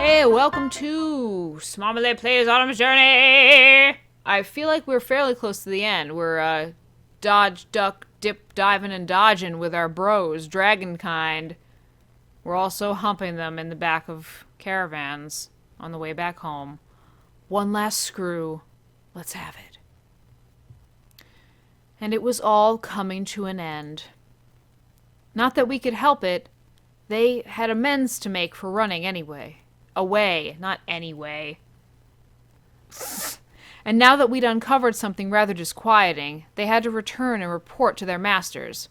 Hey, welcome to Smarmalade Plays Autumn's Journey! I feel like we're fairly close to the end. We're, dodge, duck, dip, diving, and dodging with our bros, dragon kind. We're also humping them in the back of caravans on the way back home. One last screw. Let's have it. And it was all coming to an end. Not that we could help it. They had amends to make for running anyway. Away, not anyway. And now that we'd uncovered something rather disquieting, they had to return and report to their masters.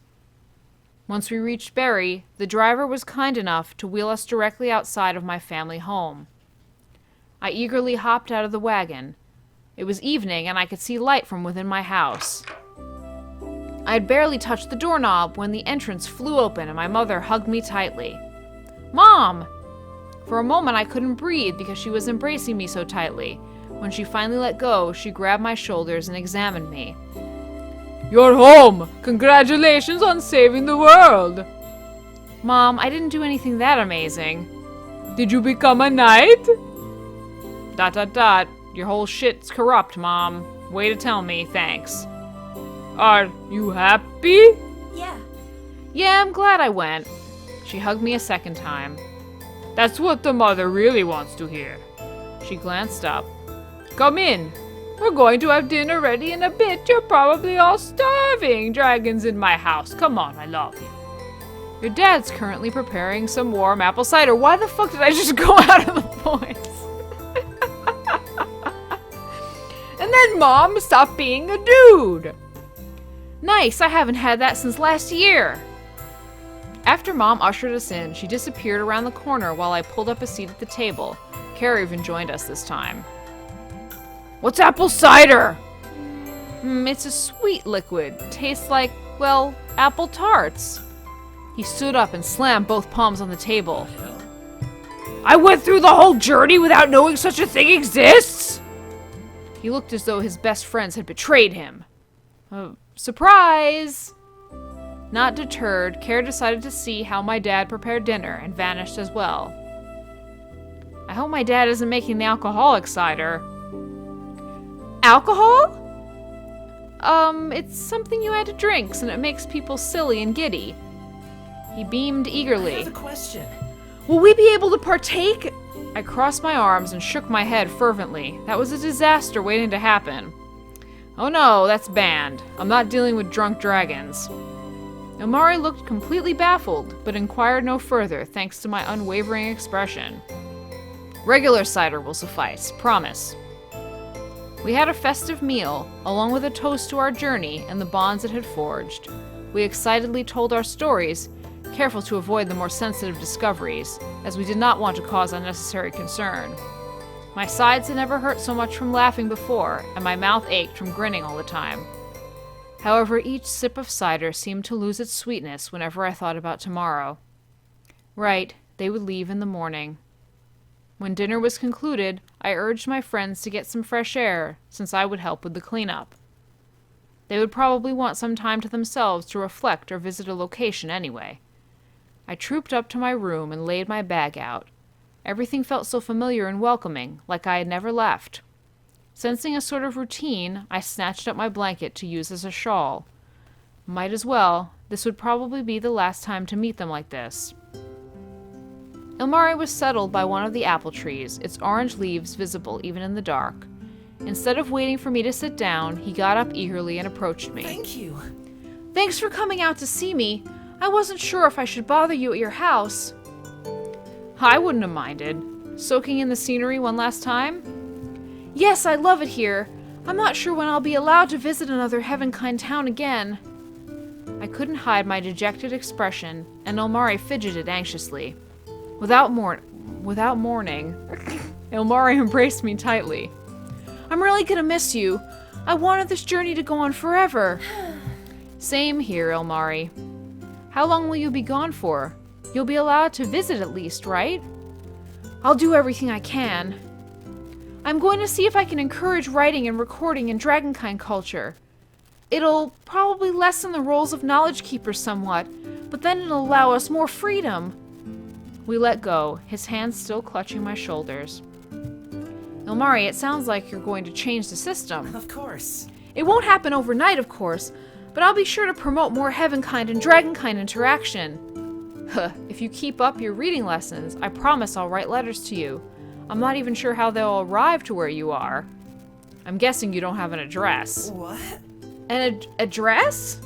Once we reached Berry, the driver was kind enough to wheel us directly outside of my family home. I eagerly hopped out of the wagon. It was evening and I could see light from within my house. I had barely touched the doorknob when the entrance flew open and my mother hugged me tightly. "Mom!" For a moment I couldn't breathe because she was embracing me so tightly. When she finally let go, she grabbed my shoulders and examined me. "You're home! Congratulations on saving the world!" "Mom, I didn't do anything that amazing." "Did you become a knight?" ... Your whole shit's corrupt, Mom. Way to tell me, thanks. "Are you happy?" Yeah. "Yeah, I'm glad I went." She hugged me a second time. "That's what the mother really wants to hear." She glanced up. "Come in. We're going to have dinner ready in a bit. You're probably all starving. Dragons in my house. Come on, I love you. Your dad's currently preparing some warm apple cider." Why the fuck did I just go out of the voice? "And then Mom, stop being a dude." "Nice, I haven't had that since last year." After Mom ushered us in, she disappeared around the corner while I pulled up a seat at the table. Carrie even joined us this time. "What's apple cider?" It's a sweet liquid. Tastes like, well, apple tarts." He stood up and slammed both palms on the table. "I went through the whole journey without knowing such a thing exists?" He looked as though his best friends had betrayed him. Surprise! Not deterred, Care decided to see how my dad prepared dinner and vanished as well. I hope my dad isn't making the alcoholic cider. Alcohol? It's something you add to drinks and it makes people silly and giddy. He beamed eagerly. I have a question. Will we be able to partake? I crossed my arms and shook my head fervently. That was a disaster waiting to happen. Oh no, that's banned. I'm not dealing with drunk dragons. Omari looked completely baffled, but inquired no further thanks to my unwavering expression. Regular cider will suffice, promise. We had a festive meal, along with a toast to our journey and the bonds it had forged. We excitedly told our stories, careful to avoid the more sensitive discoveries, as we did not want to cause unnecessary concern. My sides had never hurt so much from laughing before, and my mouth ached from grinning all the time. However, each sip of cider seemed to lose its sweetness whenever I thought about tomorrow. Right, they would leave in the morning. When dinner was concluded, I urged my friends to get some fresh air, since I would help with the cleanup. They would probably want some time to themselves to reflect or visit a location anyway. I trooped up to my room and laid my bag out. Everything felt so familiar and welcoming, like I had never left. Sensing a sort of routine, I snatched up my blanket to use as a shawl. Might as well. This would probably be the last time to meet them like this. Ilmari was settled by one of the apple trees, its orange leaves visible even in the dark. Instead of waiting for me to sit down, he got up eagerly and approached me. Thank you. "Thanks for coming out to see me. I wasn't sure if I should bother you at your house." I wouldn't have minded. Soaking in the scenery one last time? "Yes, I love it here. I'm not sure when I'll be allowed to visit another Heavenkind town again." I couldn't hide my dejected expression, and Ilmari fidgeted anxiously. Without mourning, Ilmari embraced me tightly. "I'm really gonna miss you. I wanted this journey to go on forever." "Same here, Ilmari. How long will you be gone for? You'll be allowed to visit at least, right?" "I'll do everything I can. I'm going to see if I can encourage writing and recording in Dragonkind culture. It'll probably lessen the roles of knowledge keepers somewhat, but then it'll allow us more freedom." We let go, his hands still clutching my shoulders. Ilmari, it sounds like you're going to change the system. Of course. It won't happen overnight, of course, but I'll be sure to promote more Heavenkind and Dragonkind interaction. Huh, if you keep up your reading lessons, I promise I'll write letters to you. I'm not even sure how they'll arrive to where you are. I'm guessing you don't have an address. What? An address?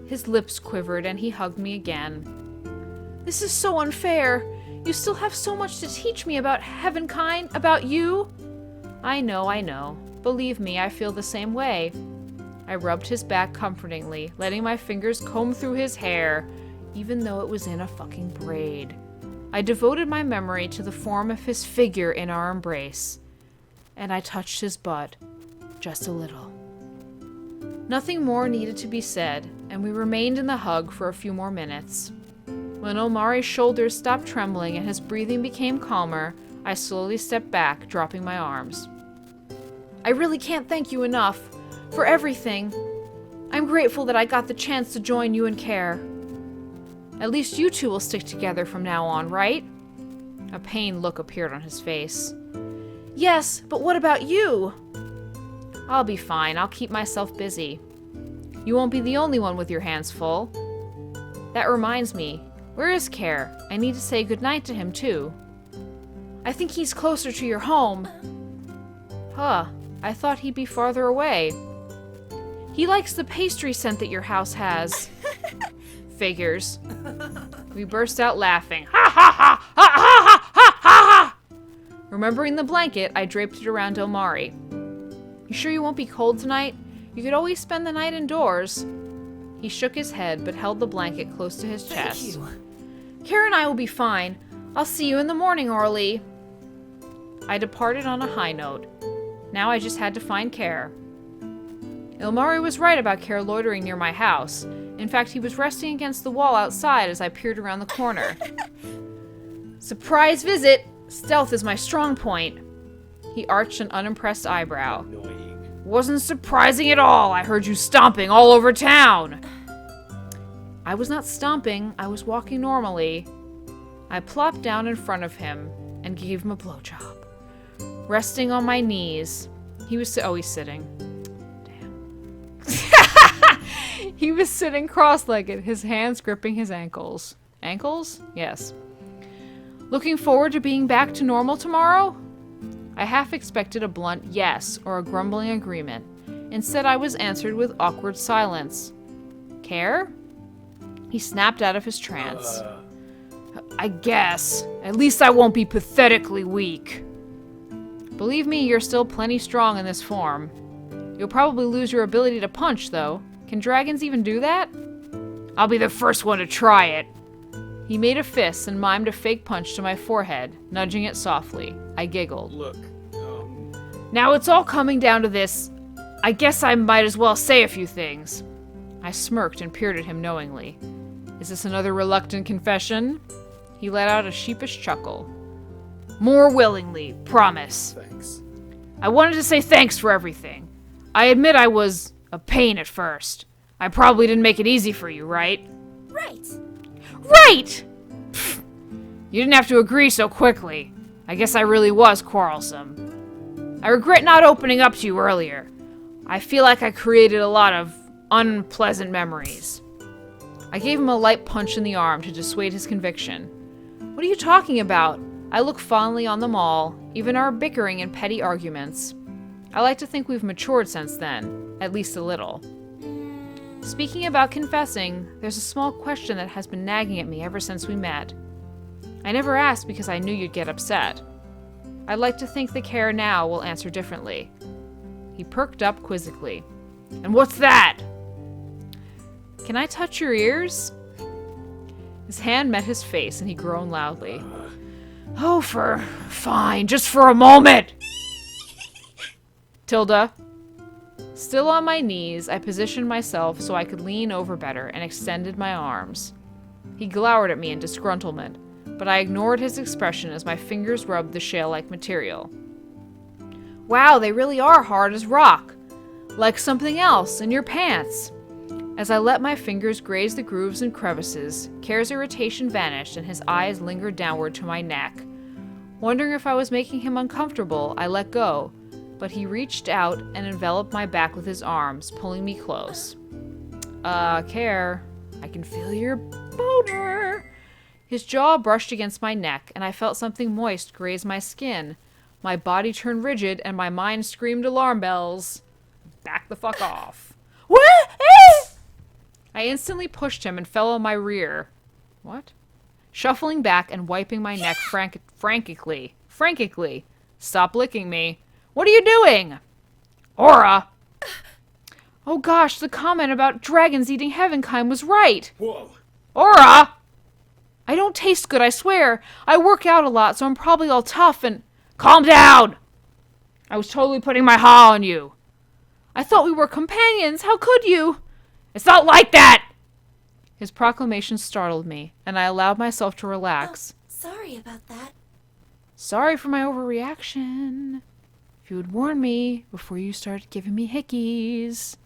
His lips quivered and he hugged me again. This is so unfair. You still have so much to teach me about Heavenkind, about you. I know. Believe me, I feel the same way. I rubbed his back comfortingly, letting my fingers comb through his hair, even though it was in a fucking braid. I devoted my memory to the form of his figure in our embrace, and I touched his butt, just a little. Nothing more needed to be said, and we remained in the hug for a few more minutes. When Ilmari's shoulders stopped trembling and his breathing became calmer, I slowly stepped back, dropping my arms. I really can't thank you enough for everything. I'm grateful that I got the chance to join you in care. At least you two will stick together from now on, right? A pained look appeared on his face. Yes, but what about you? I'll be fine. I'll keep myself busy. You won't be the only one with your hands full. That reminds me, where is Care? I need to say goodnight to him, too. I think he's closer to your home. Huh, I thought he'd be farther away. He likes the pastry scent that your house has. Figures. We burst out laughing. Ha ha ha! Ha ha ha ha ha! Remembering the blanket, I draped it around Ilmari. You sure you won't be cold tonight? You could always spend the night indoors. He shook his head, but held the blanket close to his chest. Thank you. Kara and I will be fine. I'll see you in the morning, Orly. I departed on a high note. Now I just had to find Care. Ilmari was right about Care loitering near my house. In fact, he was resting against the wall outside as I peered around the corner. Surprise visit! Stealth is my strong point. He arched an unimpressed eyebrow. Annoying. Wasn't surprising at all. I heard you stomping all over town. I was not stomping. I was walking normally. I plopped down in front of him and gave him a blowjob. Resting on my knees, he's sitting. Damn. He was sitting cross-legged, his hands gripping his ankles. Ankles? Yes. Looking forward to being back to normal tomorrow? I half expected a blunt yes or a grumbling agreement. Instead, I was answered with awkward silence. Care? He snapped out of his trance. I guess. At least I won't be pathetically weak. Believe me, you're still plenty strong in this form. You'll probably lose your ability to punch, though. Can dragons even do that? I'll be the first one to try it. He made a fist and mimed a fake punch to my forehead, nudging it softly. I giggled. Look, Now it's all coming down to this. I guess I might as well say a few things. I smirked and peered at him knowingly. Is this another reluctant confession? He let out a sheepish chuckle. More willingly, promise. thanks. I wanted to say thanks for everything. I admit I was a pain at first. I probably didn't make it easy for you, right? Right. Right! Pfft. You didn't have to agree so quickly. I guess I really was quarrelsome. I regret not opening up to you earlier. I feel like I created a lot of unpleasant memories. I gave him a light punch in the arm to dissuade his conviction. What are you talking about? I look fondly on them all, even our bickering and petty arguments. I like to think we've matured since then, at least a little. Speaking about confessing, there's a small question that has been nagging at me ever since we met. I never asked because I knew you'd get upset. I'd like to think the Care now will answer differently. He perked up quizzically. And what's that? Can I touch your ears? His hand met his face and he groaned loudly. Oh, fine, just for a moment! Tilda. Still on my knees, I positioned myself so I could lean over better and extended my arms. He glowered at me in disgruntlement, but I ignored his expression as my fingers rubbed the shale-like material. Wow, they really are hard as rock. Like something else in your pants. As I let my fingers graze the grooves and crevices, Care's irritation vanished and his eyes lingered downward to my neck. Wondering if I was making him uncomfortable, I let go, but he reached out and enveloped my back with his arms, pulling me close. Care, I can feel your boner. His jaw brushed against my neck, and I felt something moist graze my skin. My body turned rigid, and my mind screamed alarm bells. Back the fuck off. What? I instantly pushed him and fell on my rear. What? Shuffling back and wiping my neck frantically. Stop licking me. What are you doing? Aura! Oh gosh, the comment about dragons eating heavenkind was right. Whoa. Aura! I don't taste good, I swear. I work out a lot, so I'm probably all tough and... Calm down! I was totally putting my paw on you. I thought we were companions. How could you? It's not like that! His proclamation startled me, and I allowed myself to relax. Oh, sorry about that. Sorry for my overreaction. If you would warn me before you started giving me hickeys.